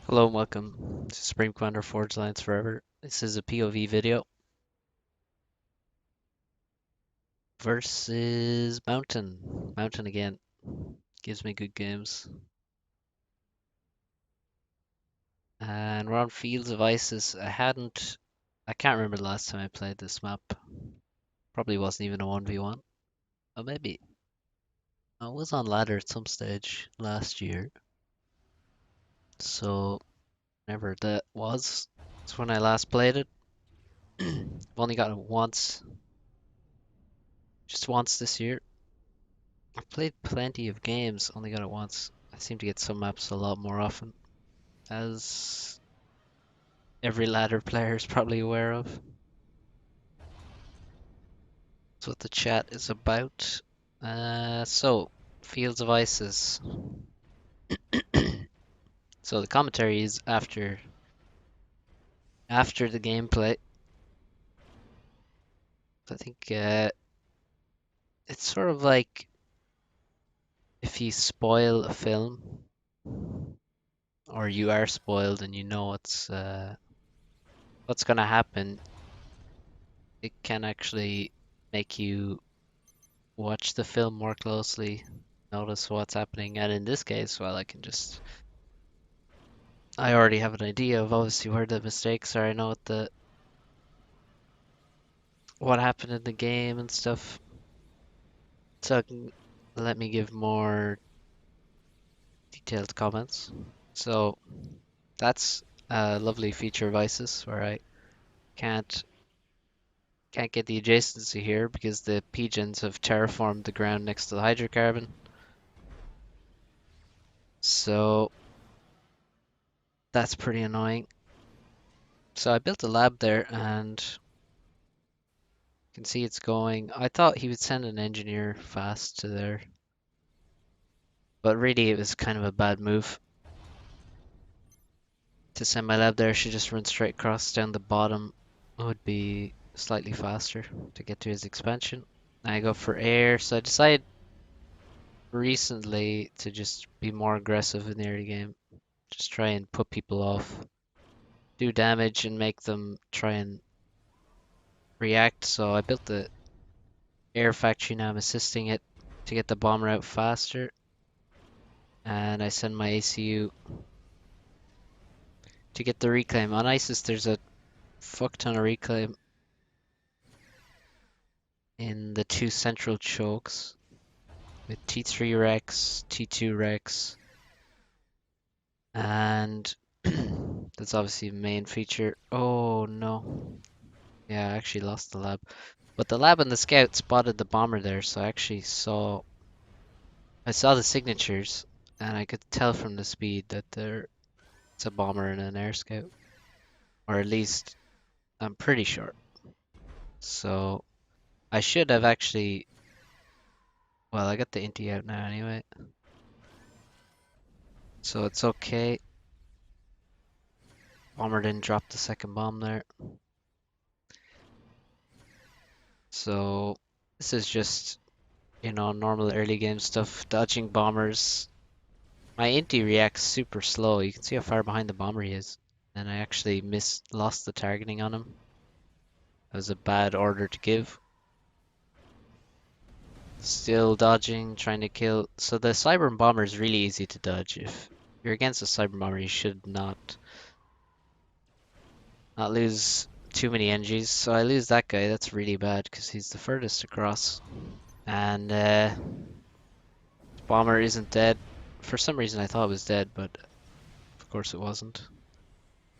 Hello and welcome to Supreme Commander Forge Alliance Forever. This is a POV video versus Mountain. Mountain again. Gives me good games. And we're on Fields of Isis. I can't remember the last time I played this map. Probably wasn't even a 1v1. Or maybe I was on ladder at some stage last year. So, whenever that was, it's when I last played it. I've only got it once, just once this year. I've played plenty of games, only got it once. I seem to get some maps a lot more often, as every ladder player is probably aware of. That's what the chat is about. So, Fields of Isis. So the commentary is after the gameplay. I think it's sort of like if you spoil a film, or you are spoiled and you know what's gonna happen. It can actually make you watch the film more closely, notice what's happening, and in this case, well, I already have an idea of obviously where the mistakes are. I know what happened in the game and stuff, so it can let me give more detailed comments. So that's a lovely feature of ISIS where I can't can't get the adjacency here because the pigeons have terraformed the ground next to the hydrocarbon. So that's pretty annoying. So I built a lab there and you can see it's going. I thought he would send an engineer fast to there, but really it was kind of a bad move to send my lab there. I should just run straight across down the bottom. It would be slightly faster to get to his expansion. I go for air, so I decided recently to just be more aggressive in the early game. Just try and put people off, do damage and make them try and react. So I built the air factory, now I'm assisting it to get the bomber out faster. And I send my ACU to get the reclaim. On ISIS, there's a fuck ton of reclaim in the two central chokes with T3 Rex, T2 Rex, and that's obviously the main feature. Oh no. Yeah, I actually lost the lab. But the lab and the scout spotted the bomber there, so I saw the signatures and I could tell from the speed that it's a bomber and an air scout. Or at least I'm pretty sure. So I should have actually, well, I got the inti out now anyway. So it's okay. Bomber didn't drop the second bomb there. So this is just, normal early game stuff. Dodging bombers. My inti reacts super slow. You can see how far behind the bomber he is. And I actually lost the targeting on him. That was a bad order to give. Still dodging, trying to kill. So the cyber bomber is really easy to dodge. If you're against a cyber bomber, you should not lose too many energies. So I lose that guy. That's really bad because he's the furthest across. And bomber isn't dead. For some reason I thought it was dead, but of course it wasn't.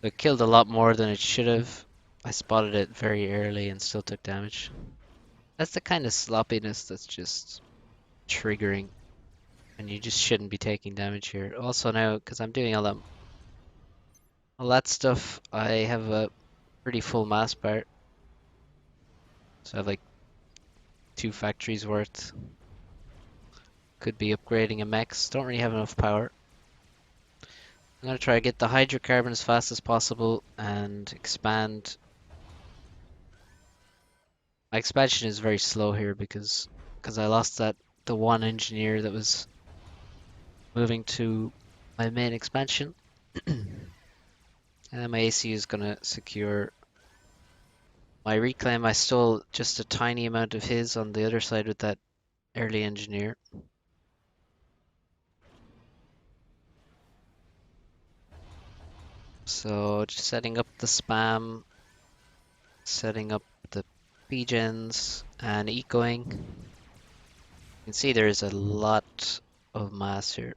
It killed a lot more than it should have. I spotted it very early and still took damage. That's the kind of sloppiness that's just triggering, and you just shouldn't be taking damage here. Also now, because I'm doing all that stuff, I have a pretty full mass part. So I have like 2 factories worth. Could be upgrading a mechs. Don't really have enough power. I'm gonna try to get the hydrocarbon as fast as possible and expand. My expansion is very slow here because I lost the one engineer that was moving to my main expansion. And my ACU is gonna secure my reclaim. I stole just a tiny amount of his on the other side with that early engineer. So just setting up the spam, setting up the P-gens, and ecoing. You can see there's a lot of mass here.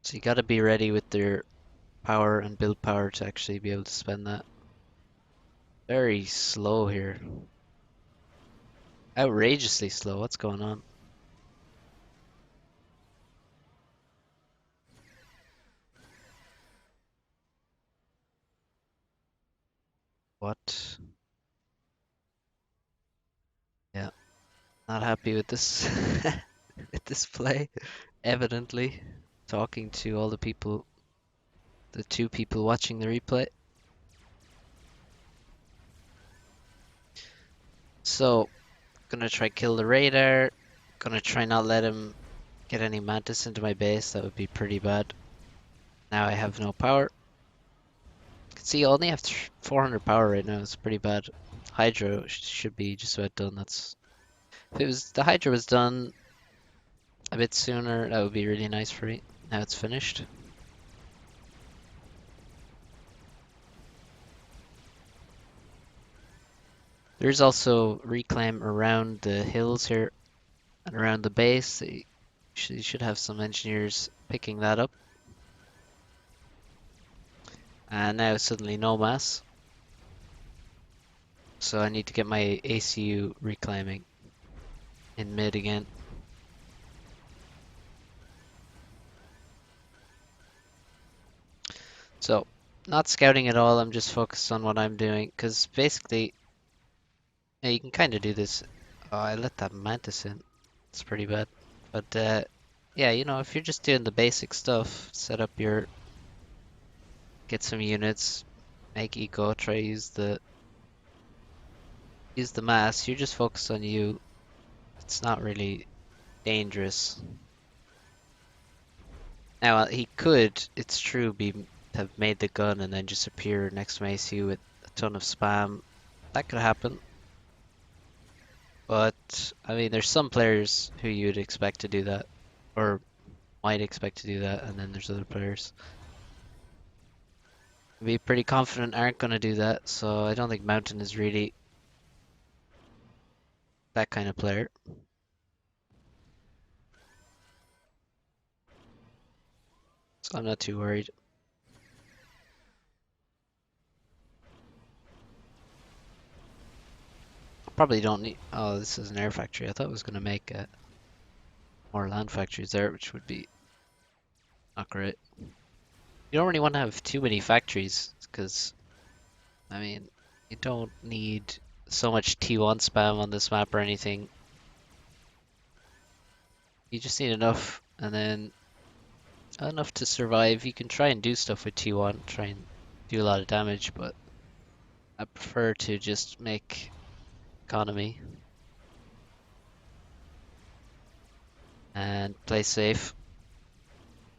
So you gotta be ready with their power and build power to actually be able to spend that. Very slow here. Outrageously slow. What's going on? What? Yeah, not happy with this with this play, evidently. Talking to all the people, the two people watching the replay. So, gonna try kill the radar. Gonna try not let him get any mantis into my base. That would be pretty bad. Now I have no power. See, I only have 400 power right now. It's pretty bad. Hydro should be just about done. That's if it was the Hydra was done a bit sooner, that would be really nice for me. Now it's finished. There's also reclaim around the hills here and around the base. You should have some engineers picking that up. And now suddenly no mass. So I need to get my ACU reclaiming in mid again. So, not scouting at all, I'm just focused on what I'm doing, because basically, yeah, you can kind of do this. Oh, I let that mantis in. It's pretty bad. But, yeah, you know, if you're just doing the basic stuff, set up your, get some units, make eco, try use the mass, you're just focused on you. It's not really dangerous. Now, he could, it's true, have made the gun and then just appear next to my ACU with a ton of spam. That could happen. But, I mean, there's some players who you'd expect to do that, or might expect to do that, and then there's other players. Be pretty confident aren't going to do that, so I don't think Mountain is really that kind of player. So I'm not too worried. Probably don't need. Oh, this is an air factory. I thought it was going to make more land factories there, which would be not great. You don't really want to have too many factories, because, I mean, you don't need so much T1 spam on this map or anything. You just need enough, and then enough to survive. You can try and do stuff with T1, try and do a lot of damage, but I prefer to just make economy and play safe.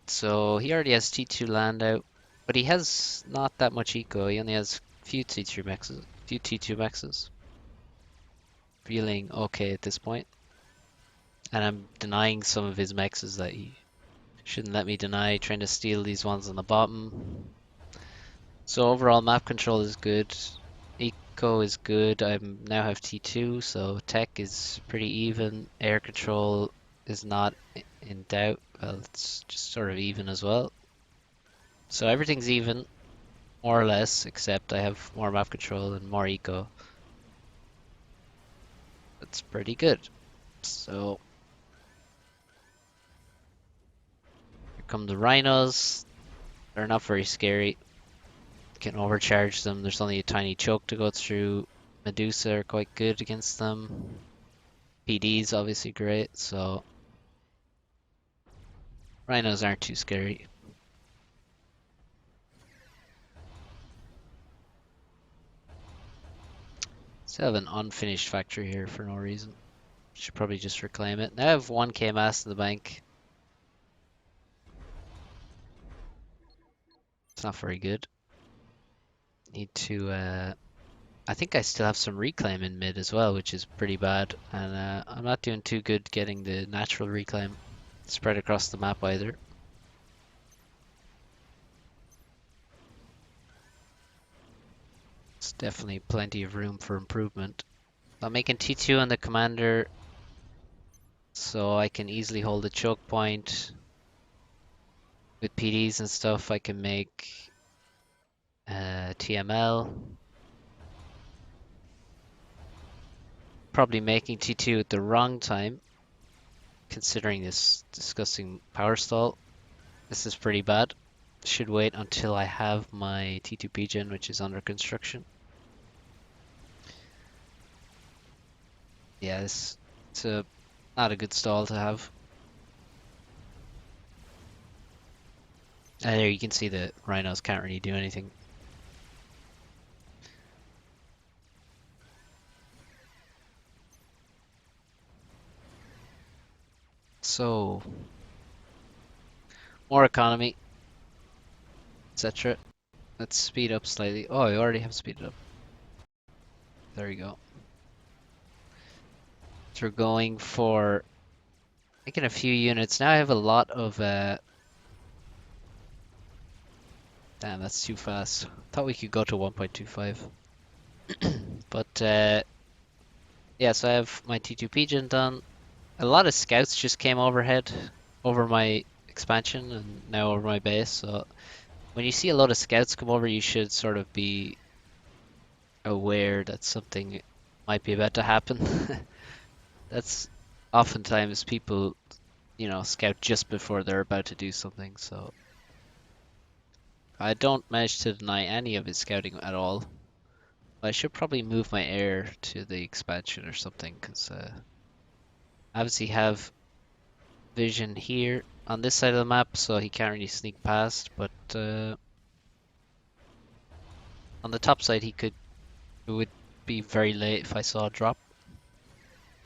So he already has T2 land out, but he has not that much eco. He only has few T3 maxes, few T2 maxes. Feeling okay at this point. And I'm denying some of his maxes that he shouldn't let me deny, trying to steal these ones on the bottom. So overall map control is good. Eco is good. I now have T2, so tech is pretty even. Air control is not in doubt. Well, it's just sort of even as well. So everything's even, more or less, except I have more map control and more eco. That's pretty good. So here come the rhinos. They're not very scary. Can overcharge them. There's only a tiny choke to go through. Medusa are quite good against them. PD's obviously great, so rhinos aren't too scary. Still have an unfinished factory here for no reason. Should probably just reclaim it. Now I have 1k mass in the bank. It's not very good. Need to I think I still have some reclaim in mid as well, which is pretty bad, and I'm not doing too good getting the natural reclaim spread across the map either. It's definitely plenty of room for improvement. I'm making T2 on the commander so I can easily hold a choke point. With PDs and stuff, I can make TML. Probably making T2 at the wrong time, considering this disgusting power stall. This is pretty bad. Should wait until I have my T2 gen, which is under construction. Yeah, it's not a good stall to have. And there you can see the rhinos can't really do anything. So, more economy, etc. Let's speed up slightly. Oh, I already have speeded up. There you go. So we're going for making a few units. Now I have a lot of damn, that's too fast. Thought we could go to 1.25. But yeah, so I have my T2 Pigeon done. A lot of scouts just came overhead over my expansion and now over my base. So when you see a lot of scouts come over, you should sort of be aware that something might be about to happen. That's oftentimes people, scout just before they're about to do something. So I don't manage to deny any of his scouting at all. I should probably move my heir to the expansion or something, because obviously have vision here on this side of the map, so he can't really sneak past, but on the top side it would be very late if I saw a drop.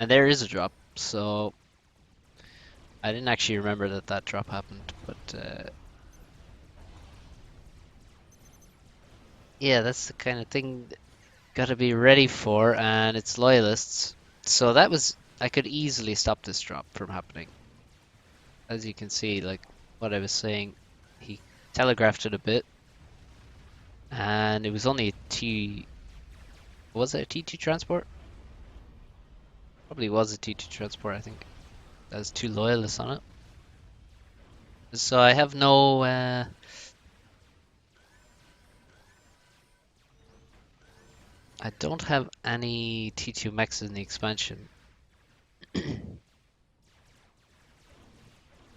And there is a drop, so I didn't actually remember that that drop happened, but yeah, that's the kind of thing gotta be ready for, and it's loyalists. So I could easily stop this drop from happening. As you can see, like what I was saying, he telegraphed it a bit, and it was only a was it a T2 transport? Probably was a T2 transport, I think. There's two loyalists on it. So I have no, I don't have any T2 mechs in the expansion.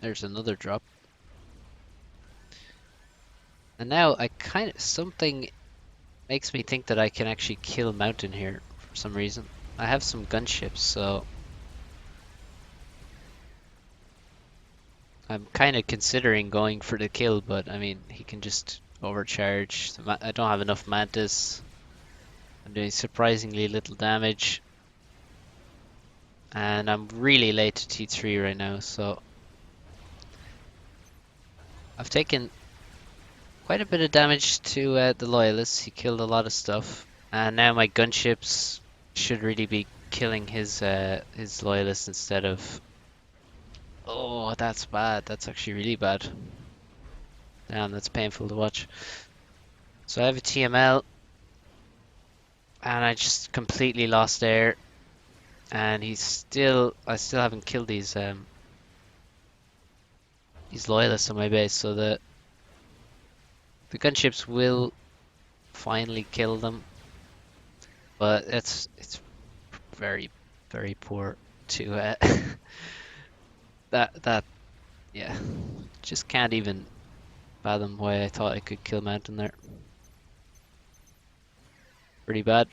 There's another drop. And now something makes me think that I can actually kill Mountain here for some reason. I have some gunships, so I'm kind of considering going for the kill, but I mean, he can just overcharge. I don't have enough mantis. I'm doing surprisingly little damage. And I'm really late to T3 right now, so I've taken quite a bit of damage to the loyalists. He killed a lot of stuff, and now my gunships should really be killing his loyalists instead of. Oh, that's bad. That's actually really bad. Damn, that's painful to watch. So I have a TML, and I just completely lost air, and I still haven't killed these loyalists on my base, so the gunships will finally kill them, but it's very very poor to that yeah, just can't even fathom why I thought I could kill Mountain there. Pretty bad.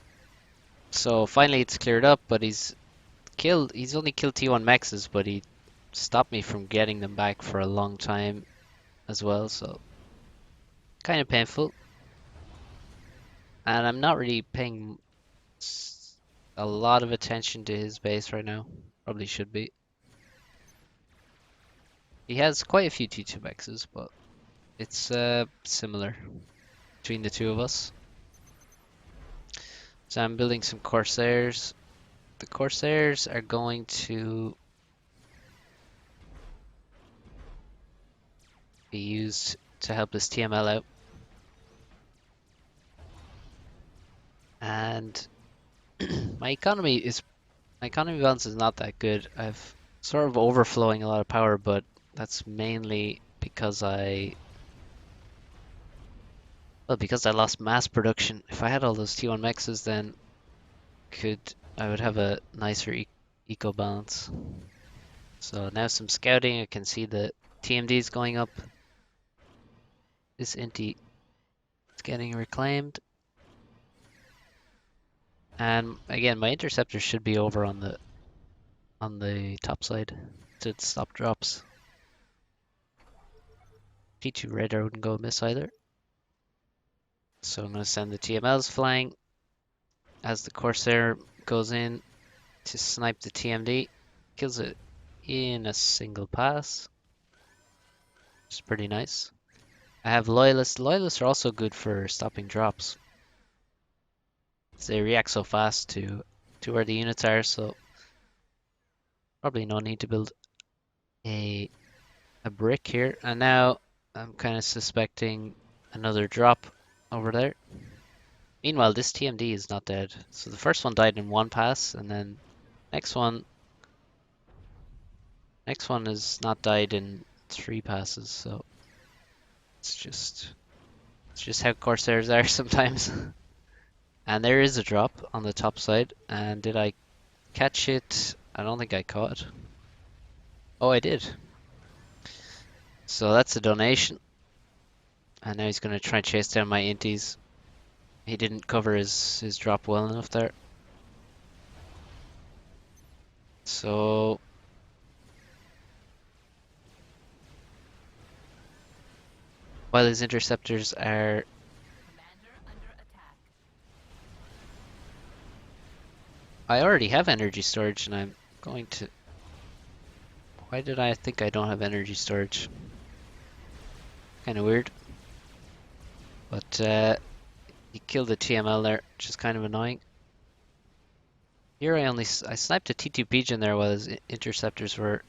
So finally it's cleared up, but he's only killed T1 mexes, but he stopped me from getting them back for a long time as well, so kind of painful. And I'm not really paying a lot of attention to his base right now. Probably should be. He has quite a few T2 mexes, but it's similar between the two of us. So I'm building some Corsairs. The Corsairs are going to be used to help this TML out. And my economy balance is not that good. I've sort of overflowing a lot of power, but that's mainly because because I lost mass production. If I had all those T1 mexes, then I would have a nicer eco balance. So now some scouting, I can see the TMD is going up. This inti is getting reclaimed. And again, my interceptors should be over on the top side to stop drops. T2 radar wouldn't go amiss either. So I'm going to send the TMLs flying as the Corsair goes in to snipe the TMD. Kills it in a single pass. Which is pretty nice. I have Loyalists. Loyalists are also good for stopping drops. They react so fast to where the units are, so probably no need to build a brick here. And now I'm kind of suspecting another drop over there. Meanwhile, this TMD is not dead. So the first one died in one pass, and then next one is not died in 3 passes. So it's just how Corsairs are sometimes. And there is a drop on the top side. And did I catch it? I don't think I caught it. Oh, I did. So that's a donation. And now he's going to try and chase down my inties. He didn't cover his drop well enough there. So while his interceptors are I already have energy storage and I'm going to why did I think I don't have energy storage? Kind of weird. But he killed the TML there, which is kind of annoying. Here I sniped a T2 pigeon there while his interceptors were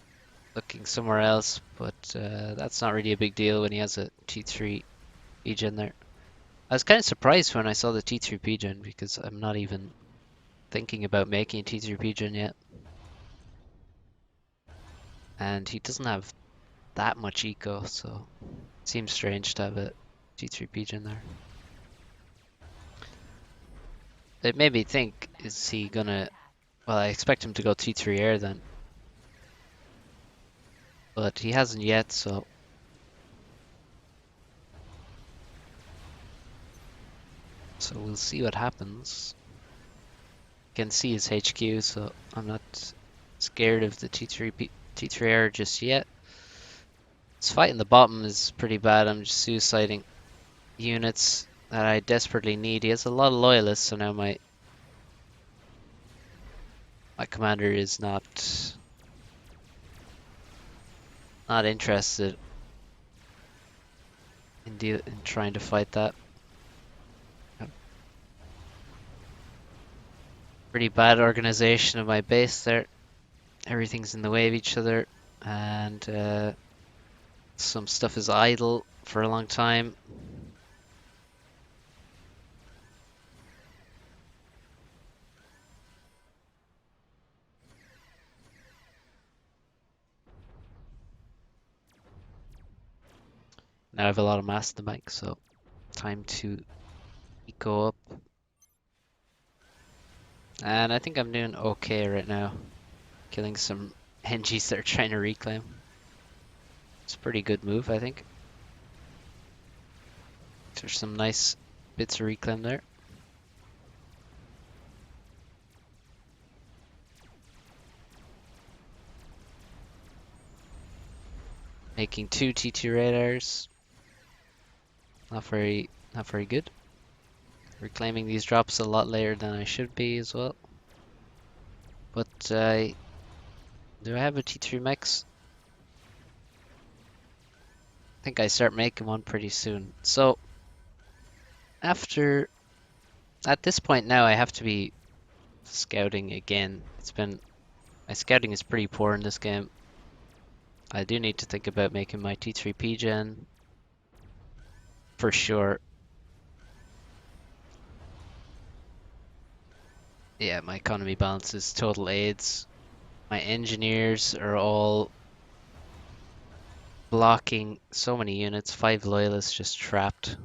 looking somewhere else, but that's not really a big deal when he has a T3 pigeon there. I was kind of surprised when I saw the T3 pigeon because I'm not even thinking about making a T3 pigeon yet. And he doesn't have that much eco, so it seems strange to have a T3 pigeon there. It made me think, is he gonna... Well, I expect him to go T3 air then. But he hasn't yet, so... So we'll see what happens. You can see his HQ, so I'm not scared of the T3 air just yet. This fight in the bottom is pretty bad. I'm just suiciding units that I desperately need. He has a lot of loyalists, so now my commander is not interested in trying to fight that. Pretty bad organization of my base there. Everything's in the way of each other, and some stuff is idle for a long time. Now I have a lot of mass in the bank, so time to eco up. And I think I'm doing okay right now. Killing some NGs that are trying to reclaim. It's a pretty good move, I think. There's some nice bits of reclaim there. Making 2 T2 radars. Not very good. Reclaiming these drops a lot later than I should be as well. But do I have a T3 mech? I think I start making one pretty soon. So after At this point now, I have to be scouting again. My scouting is pretty poor in this game. I do need to think about making my T3P gen for sure. Yeah, my economy balance is total AIDS. My engineers are all blocking so many units. 5 loyalists just trapped.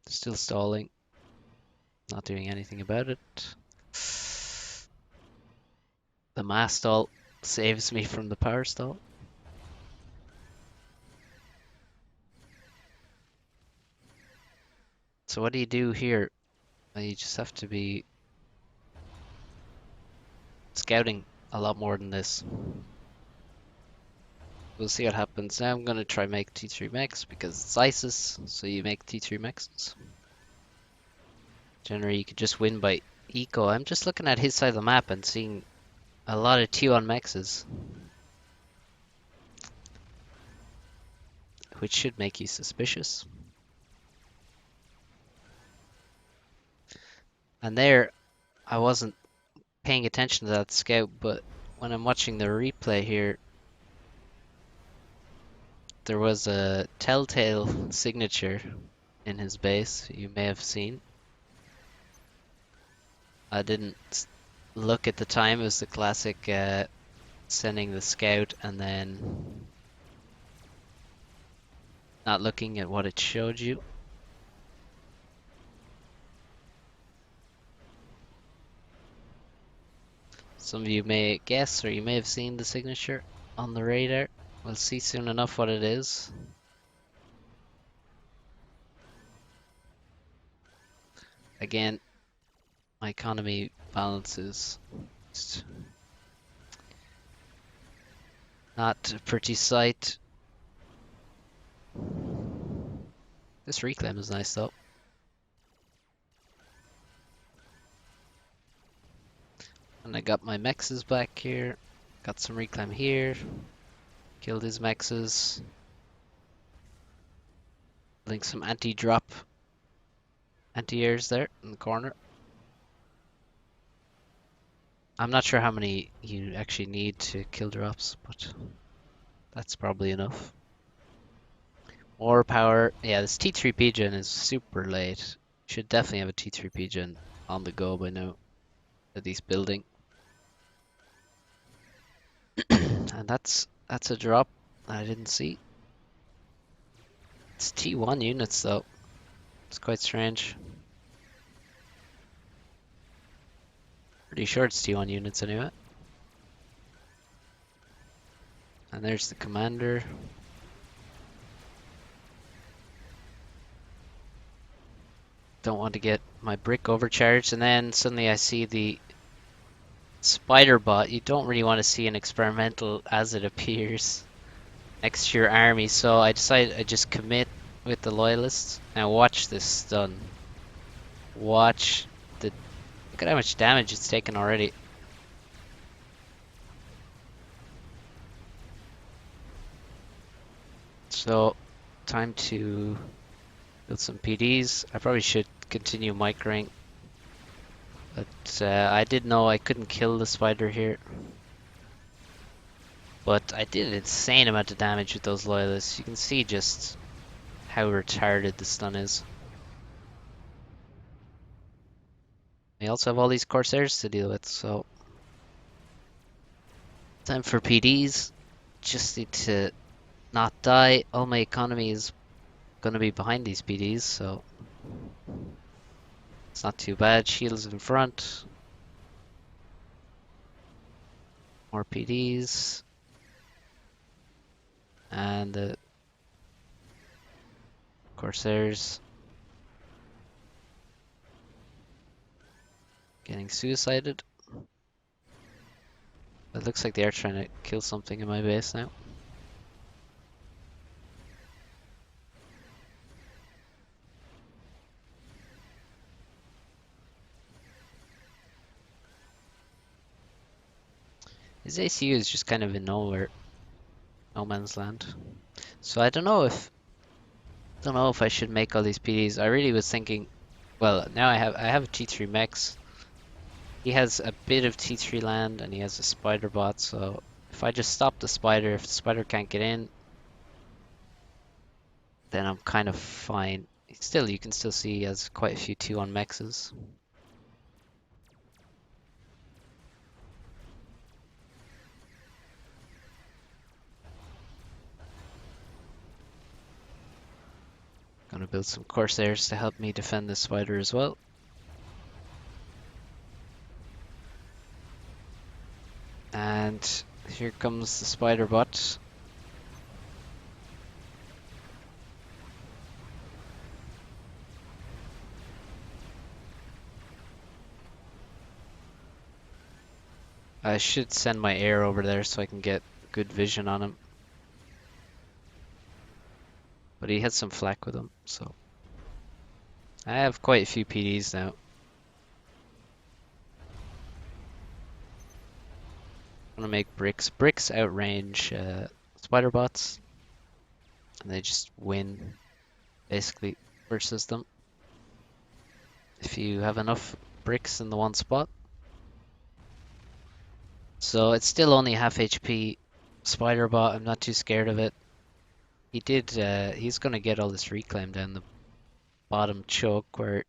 Still stalling. Not doing anything about it. The mass stall saves me from the power stall. So what do you do here? You just have to be scouting a lot more than this. We'll see what happens. Now I'm gonna try make T3 mechs because it's ISIS, so you make T3 mechs. Generally you could just win by eco. I'm just looking at his side of the map and seeing a lot of T1 mexes, which should make you suspicious. And there, I wasn't paying attention to that scout, but when I'm watching the replay here, there was a telltale signature in his base you may have seen. I didn't look at the time. It was the classic sending the scout and then not looking at what it showed you. Some of you may guess, or you may have seen the signature on the radar. We'll see soon enough what it is. Again, my economy balance is just not a pretty sight. This reclaim is nice though. And I got my mexes back here. Got some reclaim here. Killed his mexes. Link some anti-drop anti-airs there in the corner. I'm not sure how many you actually need to kill drops, but that's probably enough. More power. Yeah, this T3P gen is super late. Should definitely have a T3P gen on the go by now. At least building. And that's a drop I didn't see. It's T1 units though. It's quite strange. Pretty sure it's T1 units anyway. And there's the commander. Don't want to get my brick overcharged, and then suddenly I see the spider bot. You don't really want to see an experimental as it appears next to your army, so I decided I'd just commit with the loyalists. Now watch this stun. Watch the... Look at how much damage it's taken already. So, time to build some PDs. I probably should continue microing, but I did know I couldn't kill the spider here. But I did an insane amount of damage with those loyalists. You can see just how retarded the stun is. I also have all these Corsairs to deal with, so... Time for PDs. Just need to not die. All my economy is gonna be behind these PDs, so... It's not too bad. Shields in front. More PDs. And the Corsairs getting suicided. It looks like they are trying to kill something in my base now. His ACU is just kind of in nowhere, no man's land. So I don't know if I should make all these PDs. I really was thinking Well, now I have a T3 mechs. He has a bit of T3 land and he has a spider bot, so if I just stop the spider, if the spider can't get in, then I'm kind of fine. Still, you can still see he has quite a few 2-1 mexes. Gonna build some Corsairs to help me defend this spider as well. And here comes the spider bot. I should send my air over there so I can get good vision on him. But he has some flak with him, so I have quite a few PDs now. I'm gonna make bricks. Bricks outrange spider bots, and they just win basically versus them. If you have enough bricks in the one spot. So it's still only half HP. Spider bot, I'm not too scared of it. He's gonna get all this reclaim down the bottom choke where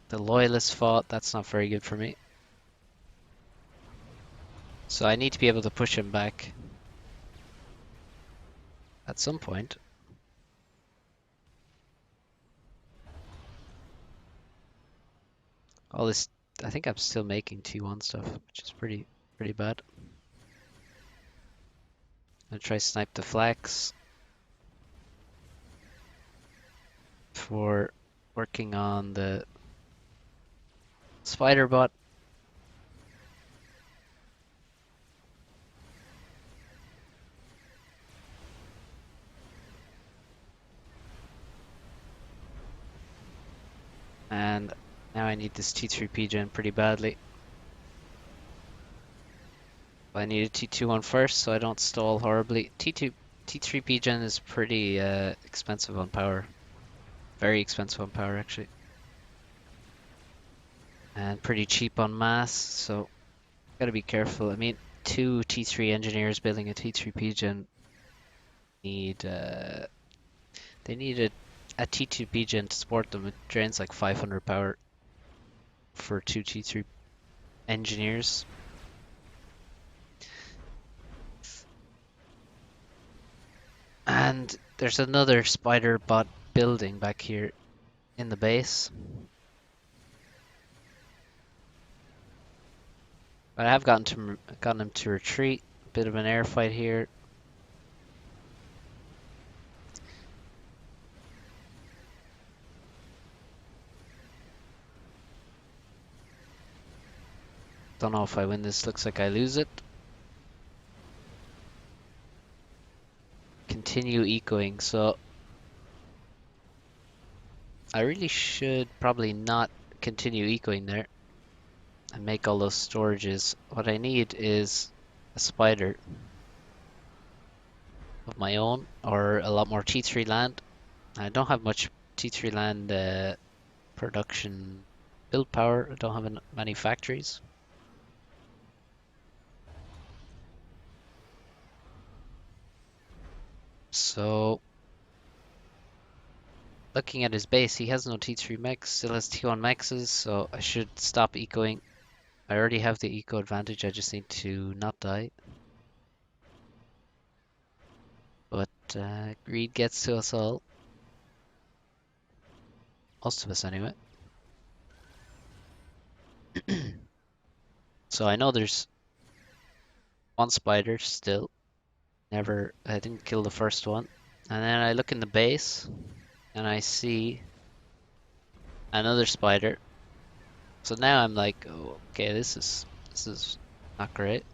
the loyalists fought. That's not very good for me. So I need to be able to push him back at some point. All this, I think I'm still making T1 stuff, which is pretty bad. I'm gonna try snipe the flax for working on the spider bot. And now I need this T3 gen pretty badly. I need a T2 one first so I don't stall horribly. T3 gen is pretty expensive on power. Very expensive on power actually. And pretty cheap on mass, so gotta be careful. I mean, two T3 engineers building a T3 gen need they need a T2 gen to support them. It drains like 500 power for two T3 engineers. And there's another spider bot building back here in the base. But I have gotten him to retreat. Bit of an air fight here. Don't know if I win this. Looks like I lose it. Continue ecoing. So I really should probably not continue ecoing there and make all those storages. What I need is a spider of my own or a lot more T3 land. I don't have much T3 land production build power. I don't have many factories. So looking at his base, he has no T3 mechs, still has T1 mexes, so I should stop ecoing. I already have the eco advantage, I just need to not die. But greed gets to us all. Most of us anyway. So I know there's one spider still. I didn't kill the first one. And then I look in the base and I see another spider. So now I'm like, oh, okay, this is not great.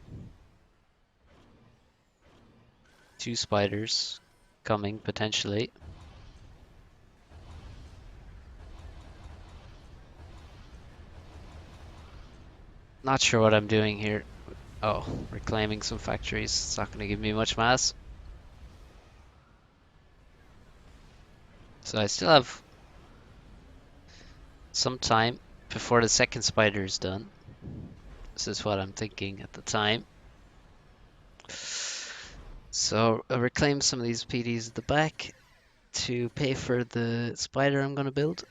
Two spiders coming potentially. Not sure what I'm doing here. Oh, reclaiming some factories. It's not going to give me much mass. So I still have some time before the second spider is done. This is what I'm thinking at the time. So I'll reclaim some of these PDs at the back to pay for the spider I'm gonna build.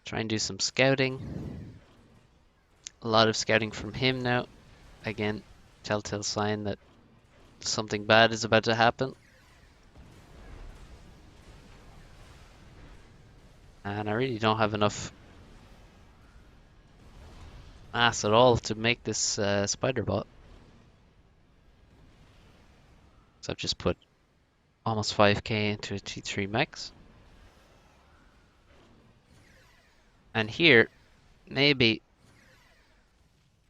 Try and do some scouting. A lot of scouting from him now. Again, telltale sign that something bad is about to happen. And I really don't have enough mass at all to make this spider bot. So I've just put almost 5k into a T3 max. And here, maybe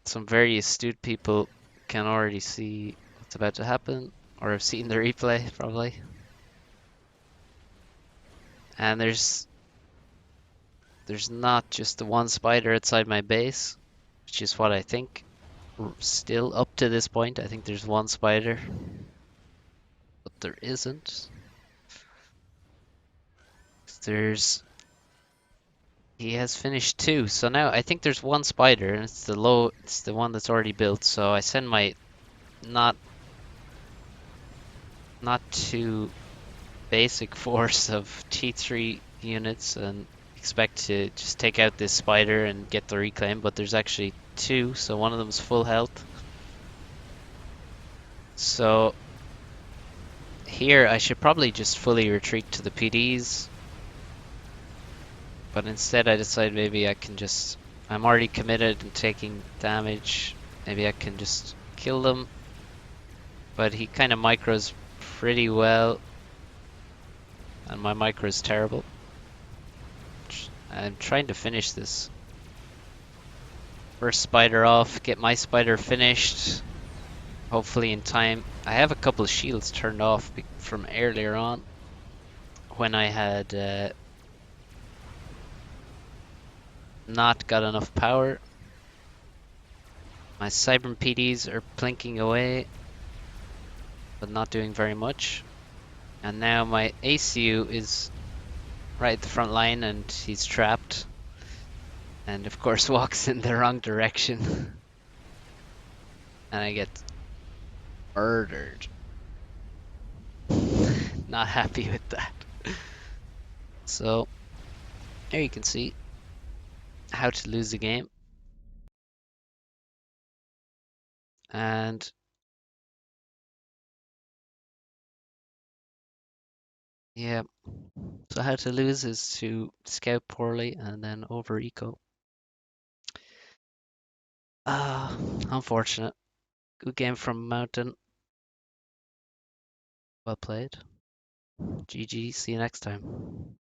some very astute people can already see what's about to happen, or have seen the replay probably. And there's not just the one spider outside my base, which is what I think. Still up to this point, I think there's one spider, but there isn't. He has finished two, so now I think there's one spider, and it's the one that's already built. So I send my not too basic force of T3 units and expect to just take out this spider and get the reclaim, but there's actually two, so one of them's full health. So here I should probably just fully retreat to the PDs, but instead I decide maybe I can just, I'm already committed and taking damage, maybe I can just kill them. But he kind of micros pretty well, and my micro is terrible. I'm trying to finish this first spider off, get my spider finished, hopefully in time. I have a couple of shields turned off from earlier on when I had not got enough power. My Cybern PDs are plinking away, but not doing very much. And now my ACU is right at the front line and he's trapped. And of course walks in the wrong direction. And I get murdered. Not happy with that. So here you can see how to lose the game. And yeah, so how to lose is to scout poorly and then over eco. Ah, unfortunate. Good game from Mountain. Well played. GG, see you next time.